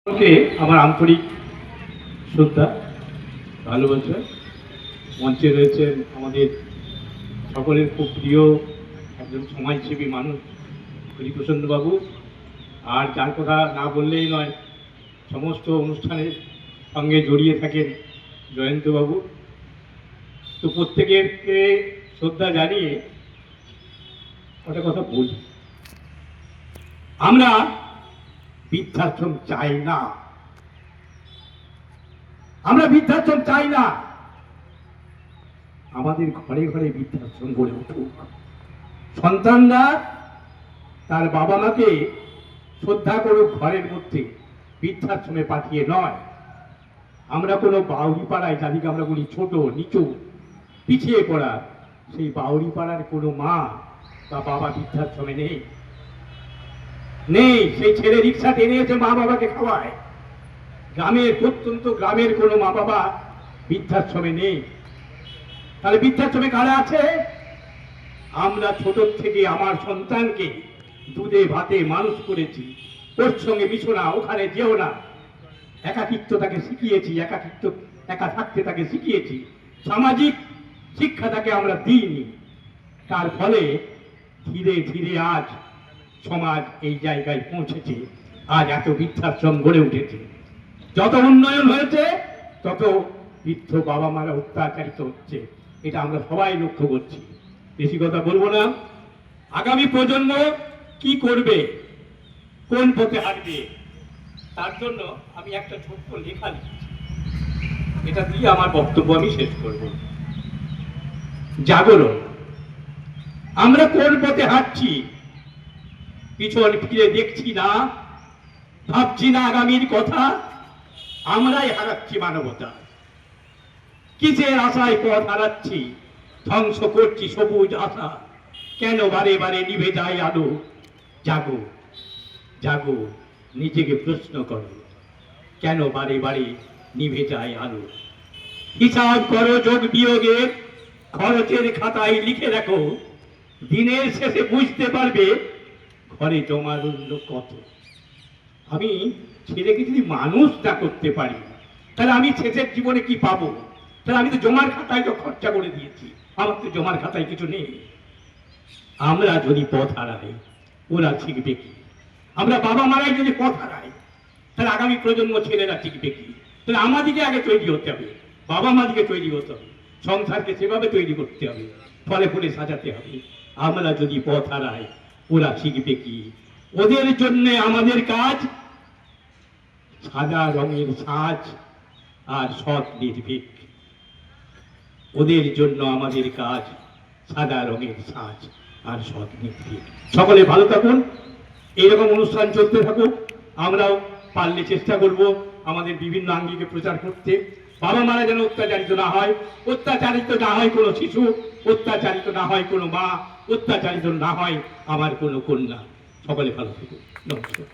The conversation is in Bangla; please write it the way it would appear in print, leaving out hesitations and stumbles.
ওকে আমার আন্তরিক শ্রদ্ধা ভালোবাসা। মঞ্চে রয়েছেন আমাদের সকলের খুব প্রিয় একজন সমাজসেবী মানুষ হরিপ্রসন্নবাবু, আর যার কথা না বললেই নয়, সমস্ত অনুষ্ঠানের সঙ্গে জড়িয়ে থাকেন জয়ন্তবাবু। তো প্রত্যেকেরকে শ্রদ্ধা জানিয়ে একটা কথা বলি, আমরা বৃদ্ধাশ্রম চাই না, আমরা বৃদ্ধাশ্রম চাই না। আমাদের ঘরে ঘরে বৃদ্ধাশ্রম গড়ে উঠুক, সন্তানরা তার বাবা মাকে শ্রদ্ধা করুক, ঘরের মধ্যে বৃদ্ধাশ্রমে পাঠিয়ে নয়। আমরা কোনো বাউরি পাড়ায়, যাদেরকে আমরা বলি ছোট নিচু পিছিয়ে পড়া, সেই বাউরি পাড়ার কোনো মা বা বাবা বৃদ্ধাশ্রমে নেই। সেই ছেলে রিক্সা টেনে এসে মা বাবাকে খাওয়ায়। গ্রামের প্রত্যন্ত গ্রামের কোনো মা বাবা বৃদ্ধাশ্রমে নেই। তাহলে বৃদ্ধাশ্রমে কারা আছে? আমরা ছোট থেকে আমার সন্তানকে দুধে ভাতে মানুষ করেছি, ওর সঙ্গে মিশো না, ওখানে যেও না, একাকিত্ব তাকে শিখিয়েছি, একা থাকতে তাকে শিখিয়েছি, সামাজিক শিক্ষা তাকে আমরা দিইনি। তার ফলে ধীরে ধীরে আজ সমাজ এই জায়গায় পৌঁছেছে, আজ এত বৃদ্ধাশ্রম গড়ে উঠেছে। যত উন্নয়ন হয়েছে তত বৃদ্ধ বাবা মারা অত্যাচারিত হচ্ছে, এটা আমরা সবাই লক্ষ্য করছি। বেশি কথা বলবো না। আগামী প্রজন্ম কি করবে, কোন পথে হাঁটবে, তার জন্য আমি একটা ছোট্ট লেখা লিখেছি, এটা দিয়ে আমার বক্তব্য আমি শেষ করব। জাগরণ। আমরা কোন পথে হাঁটছি, পিছন ফিরে দেখছি না, ভাবছি না আগামীর কথা, আমরাই হারাচ্ছি মানবতা। কিসের আশায় পথ হারাচ্ছি, ধ্বংস করছি সবুজ আশা, কেন বারে বারে নিভে যায় আলো? জাগো জাগো, নিজেকে প্রশ্ন করো, কেন বারে বারে নিভে যায় আলো? হিসাব করো যোগ বিয়োগের, খরচের খাতায় লিখে রাখো, দিনের শেষে বুঝতে পারবে ঘরে জমা রইল কত। আমি ছেলেকে যদি মানুষ না করতে পারি, তাহলে আমি শেষের জীবনে কি পাবো? তাহলে আমি তো জমার খাতায় তো খরচা করে দিয়েছি, আমার তো জমার খাতায় কিছু নেই। আমরা যদি পথ হারাই, ওরা শিখবে কি? আমরা বাবা মারাই যদি পথ হারাই, তাহলে আগামী প্রজন্ম ছেলেরা শিখবে কি? তাহলে আমাদেরকে আগে তৈরি হতে হবে, বাবা মাদিকে তৈরি হতে হবে, সংসারকে সেভাবে তৈরি করতে হবে, ফলে ফুলে সাজাতে হবে। আমরা যদি পথ হারাই, ওরা শিখবে কি? ওদের জন্য আমাদের কাজ সাদা রঙের সাজ আর সৎ নির্ভীক। ওদের জন্য আমাদের কাজ সাদা রঙের সাজ আর সৎ নির্ভীক। সকলে ভালো থাকুন, এইরকম অনুষ্ঠান চলতে থাকুক। আমরাও পারলে চেষ্টা করব আমাদের বিভিন্ন আঙ্গিকে প্রচার করতে। বাবা মারা যেন অত্যাচারিত না হয়, অত্যাচারিত না হয় কোনো শিশু, অত্যাচারিত না হয় কোনো মা, অত্যাচারিত না হয় আমার কোনো কন্যা। সকলে ভালো থাকুন। নমস্কার।